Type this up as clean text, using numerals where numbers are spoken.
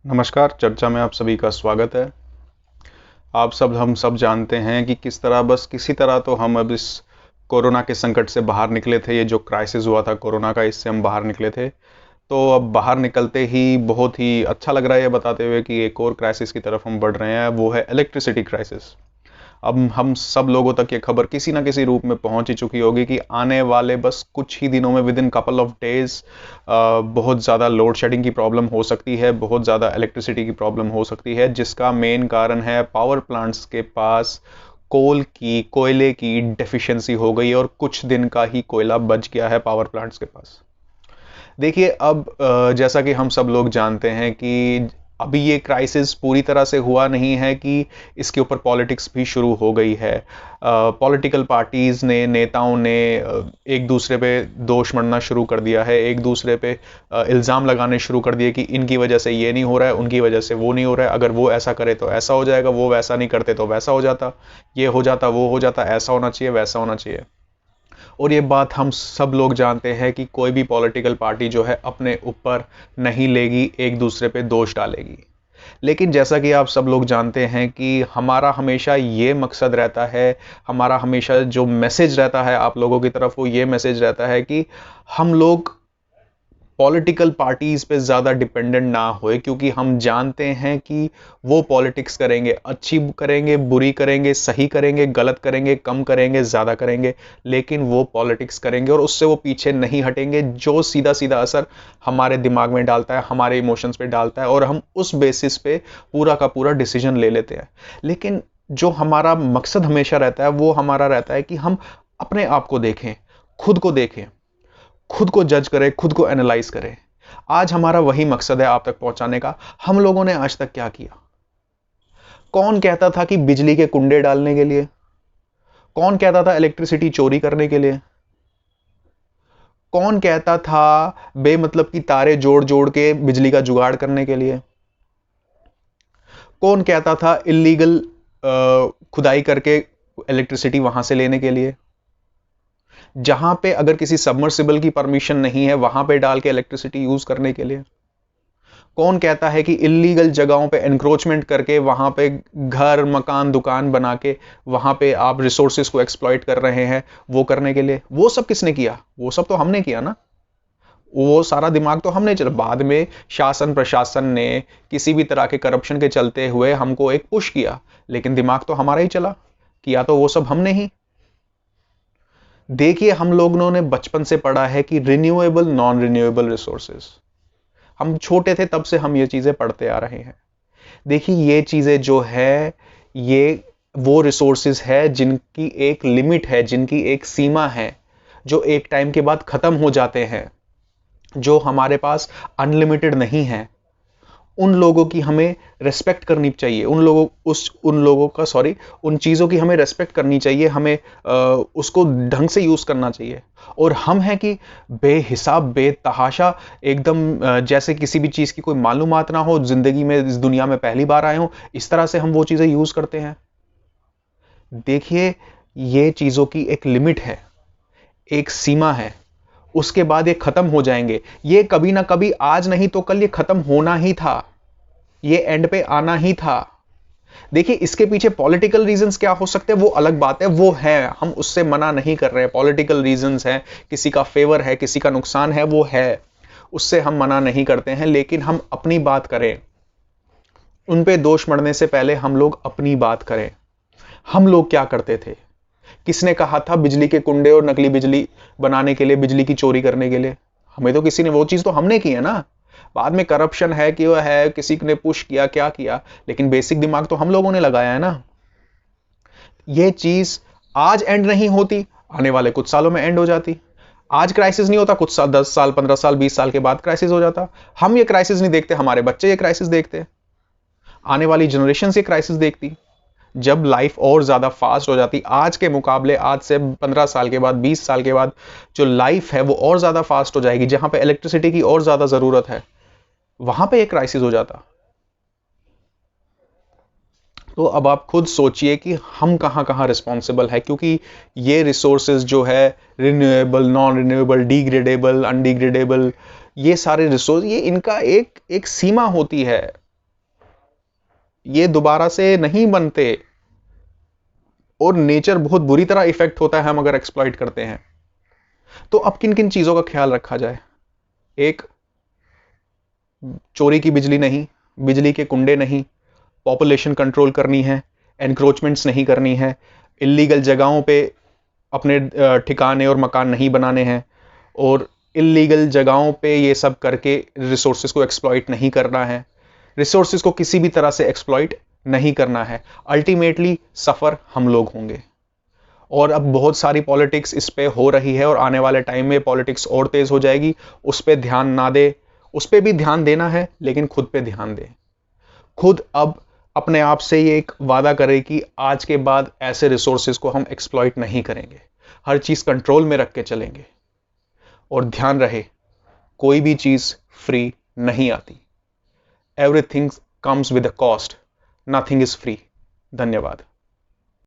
नमस्कार। चर्चा में आप सभी का स्वागत है। हम सब जानते हैं कि किस तरह बस किसी तरह तो हम अब इस कोरोना के संकट से बाहर निकले थे। ये जो क्राइसिस हुआ था कोरोना का, इससे हम बाहर निकले थे। तो अब बाहर निकलते ही बहुत ही अच्छा लग रहा है ये बताते हुए कि एक और क्राइसिस की तरफ हम बढ़ रहे हैं, वो है इलेक्ट्रिसिटी क्राइसिस। अब हम सब लोगों तक ये खबर किसी ना किसी रूप में पहुंच ही चुकी होगी कि आने वाले बस कुछ ही दिनों में, with in couple of days, बहुत ज़्यादा लोड शेडिंग की प्रॉब्लम हो सकती है, बहुत ज़्यादा इलेक्ट्रिसिटी की प्रॉब्लम हो सकती है, जिसका मेन कारण है पावर प्लांट्स के पास कोयले की डेफिशिएंसी हो गई और कुछ दिन का ही कोयला बच गया है पावर प्लांट्स के पास। देखिए अब जैसा कि हम सब लोग जानते हैं कि अभी ये क्राइसिस पूरी तरह से हुआ नहीं है कि इसके ऊपर पॉलिटिक्स भी शुरू हो गई है। पॉलिटिकल पार्टीज़ ने, नेताओं ने एक दूसरे पे दोष मढ़ना शुरू कर दिया है, एक दूसरे पे इल्ज़ाम लगाने शुरू कर दिए कि इनकी वजह से ये नहीं हो रहा है, उनकी वजह से वो नहीं हो रहा है, अगर वो ऐसा करे तो ऐसा हो जाएगा, वो वैसा नहीं करते तो वैसा हो जाता, ये हो जाता, वो हो जाता, ऐसा होना चाहिए, वैसा होना चाहिए। और ये बात हम सब लोग जानते हैं कि कोई भी पॉलिटिकल पार्टी जो है अपने ऊपर नहीं लेगी, एक दूसरे पे दोष डालेगी। लेकिन जैसा कि आप सब लोग जानते हैं कि हमारा हमेशा ये मकसद रहता है, हमारा हमेशा जो मैसेज रहता है आप लोगों की तरफ, वो ये मैसेज रहता है कि हम लोग पॉलिटिकल पार्टीज पे ज़्यादा डिपेंडेंट ना होए, क्योंकि हम जानते हैं कि वो पॉलिटिक्स करेंगे, अच्छी करेंगे, बुरी करेंगे, सही करेंगे, गलत करेंगे, कम करेंगे, ज़्यादा करेंगे, लेकिन वो पॉलिटिक्स करेंगे और उससे वो पीछे नहीं हटेंगे, जो सीधा सीधा असर हमारे दिमाग में डालता है, हमारे इमोशंस पे डालता है, और हम उस बेसिस पे पूरा का पूरा डिसीजन ले लेते हैं। लेकिन जो हमारा मकसद हमेशा रहता है, वो हमारा रहता है कि हम अपने आप को देखें, खुद को देखें, खुद को जज करें, खुद को एनालाइज करें। आज हमारा वही मकसद है आप तक पहुंचाने का। हम लोगों ने आज तक क्या किया? कौन कहता था कि बिजली के कुंडे डालने के लिए? कौन कहता था इलेक्ट्रिसिटी चोरी करने के लिए? कौन कहता था बेमतलब की तारे जोड़ जोड़ के बिजली का जुगाड़ करने के लिए? कौन कहता था इलीगल खुदाई करके इलेक्ट्रिसिटी वहां से लेने के लिए? जहां पे अगर किसी सबमर्सिबल की परमिशन नहीं है, वहां पे डाल के इलेक्ट्रिसिटी यूज करने के लिए? कौन कहता है कि इलीगल जगहों पे एनक्रोचमेंट करके वहां पे घर, मकान, दुकान बना के वहां पे आप रिसोर्सेज को एक्सप्लॉइट कर रहे हैं, वो करने के लिए? वो सब किसने किया? वो सब तो हमने किया ना। वो सारा दिमाग तो हमने चला। बाद में शासन प्रशासन ने किसी भी तरह के करप्शन के चलते हुए हमको एक पुश किया, लेकिन दिमाग तो हमारा ही चला। किया तो वो सब हमने ही। देखिए, हम लोगों ने बचपन से पढ़ा है कि रिन्यूएबल, नॉन रिन्यूएबल रिसोर्सेज। हम छोटे थे तब से हम ये चीजें पढ़ते आ रहे हैं। देखिए, ये चीजें जो है, ये वो रिसोर्सेज है जिनकी एक लिमिट है, जिनकी एक सीमा है, जो एक टाइम के बाद खत्म हो जाते हैं, जो हमारे पास अनलिमिटेड नहीं है। उन लोगों की हमें रेस्पेक्ट करनी चाहिए, उन लोगों का सॉरी उन चीज़ों की हमें रेस्पेक्ट करनी चाहिए, हमें उसको ढंग से यूज़ करना चाहिए। और हम हैं कि बेहिसाब, बेतहाशा, एकदम जैसे किसी भी चीज़ की कोई मालूमात ना हो, ज़िंदगी में इस दुनिया में पहली बार आए हों, इस तरह से हम वो चीज़ें यूज़ करते हैं। देखिए, ये चीज़ों की एक लिमिट है, एक सीमा है, उसके बाद ये खत्म हो जाएंगे। ये कभी ना कभी, आज नहीं तो कल, ये खत्म होना ही था, ये एंड पे आना ही था। देखिए, इसके पीछे पॉलिटिकल रीजंस क्या हो सकते हैं, वो अलग बात है, वो है, हम उससे मना नहीं कर रहे हैं। पॉलिटिकल रीजंस हैं, किसी का फेवर है, किसी का नुकसान है, वो है, उससे हम मना नहीं करते हैं। लेकिन हम अपनी बात करें, उन पे दोष मढ़ने से पहले हम लोग अपनी बात करें। हम लोग क्या करते थे? किसने कहा था बिजली के कुंडे और नकली बिजली बनाने के लिए, बिजली की चोरी करने के लिए? हमें तो किसी ने, वो चीज तो हमने की है ना। बाद में करप्शन है कि वो है, किसी ने पुश किया, क्या किया, लेकिन बेसिक दिमाग तो हम लोगों ने लगाया है ना। ये चीज आज एंड नहीं होती, आने वाले कुछ सालों में एंड हो जाती। आज क्राइसिस नहीं होता, कुछ साल, 10 साल, 15 साल, 20 साल के बाद क्राइसिस हो जाता। हम ये क्राइसिस नहीं देखते, हमारे बच्चे ये क्राइसिस देखते, आने वाली जनरेशन ये क्राइसिस देखती। जब लाइफ और ज्यादा फास्ट हो जाती, आज के मुकाबले, आज से 15 साल के बाद, 20 साल के बाद जो लाइफ है वो और ज्यादा फास्ट हो जाएगी, जहां पे इलेक्ट्रिसिटी की और ज्यादा जरूरत है, वहां पे एक क्राइसिस हो जाता। तो अब आप खुद सोचिए कि हम कहां कहां रिस्पॉन्सिबल है, क्योंकि ये रिसोर्सेज जो है, रिन्यूएबल, नॉन रिन्यूएबल, डिग्रेडेबल, अनडिग्रेडेबल, ये सारे रिसोर्स, ये इनका एक एक सीमा होती है। ये दोबारा से नहीं बनते और नेचर बहुत बुरी तरह इफेक्ट होता है हम अगर एक्सप्लॉइट करते हैं। तो अब किन किन चीजों का ख्याल रखा जाए? एक, चोरी की बिजली नहीं, बिजली के कुंडे नहीं, पॉपुलेशन कंट्रोल करनी है, एनक्रोचमेंट्स नहीं करनी है, इलीगल जगहों पे अपने ठिकाने और मकान नहीं बनाने हैं, और इलीगल जगहों पे ये सब करके रिसोर्सेज को एक्सप्लॉइट नहीं करना है, रिसोर्सेज को किसी भी तरह से एक्सप्लॉइट नहीं करना है। अल्टीमेटली सफर हम लोग होंगे। और अब बहुत सारी पॉलिटिक्स इस पे हो रही है और आने वाले टाइम में पॉलिटिक्स और तेज हो जाएगी। उस पे ध्यान ना दे, उस पे भी ध्यान देना है लेकिन खुद पे ध्यान दे। खुद अब अपने आप से ये एक वादा करें कि आज के बाद ऐसे रिसोर्सेज को हम एक्सप्लॉइट नहीं करेंगे, हर चीज कंट्रोल में रख के चलेंगे। और ध्यान रहे, कोई भी चीज फ्री नहीं आती। Everything comes with a cost, nothing is free. धन्यवाद।